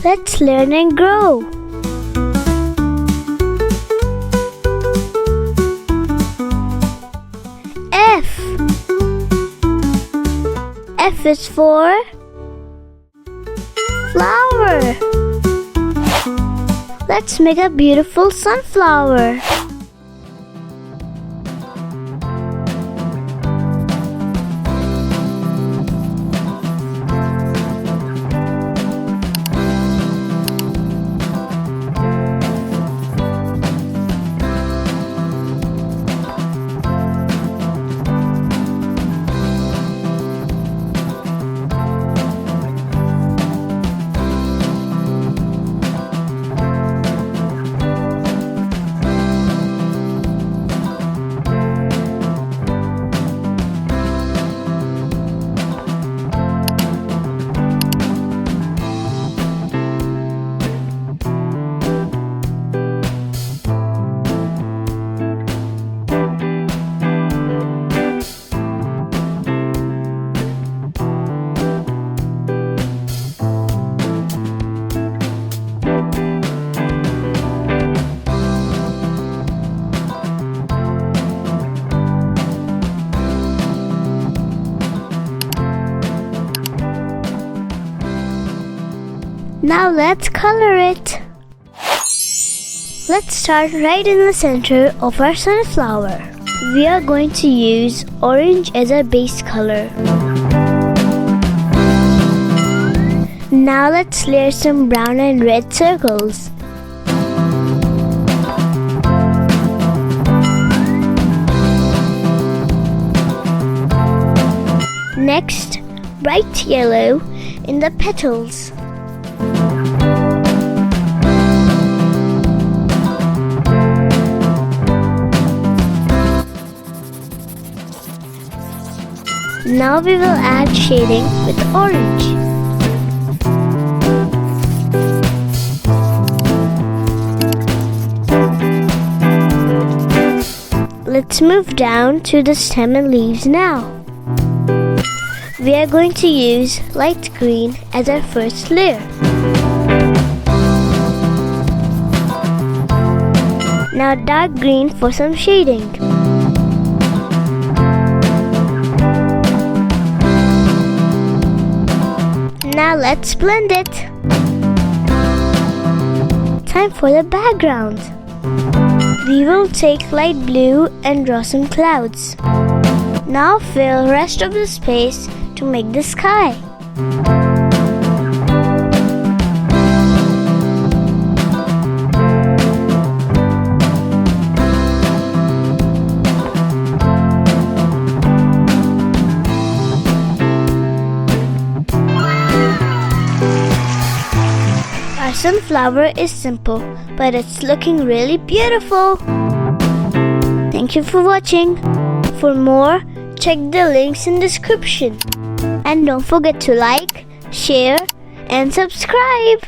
Let's learn and grow. F. F is for flower. Let's make a beautiful sunflower. Now let's color it. Let's start right in the center of our sunflower. We are going to use orange as our base color. Now let's layer some brown and red circles. Next, bright yellow in the petals. Now we will add shading with orange. Let's move down to the stem and leaves now. We are going to use light green as our first layer. Now dark green for some shading. Now let's blend it. Time for the background. We will take light blue and draw some clouds. Now fill rest of the space to make the sky. Our sunflower is simple, but it's looking really beautiful. Thank you for watching. For more, check the links in description. And don't forget to like, share, and subscribe.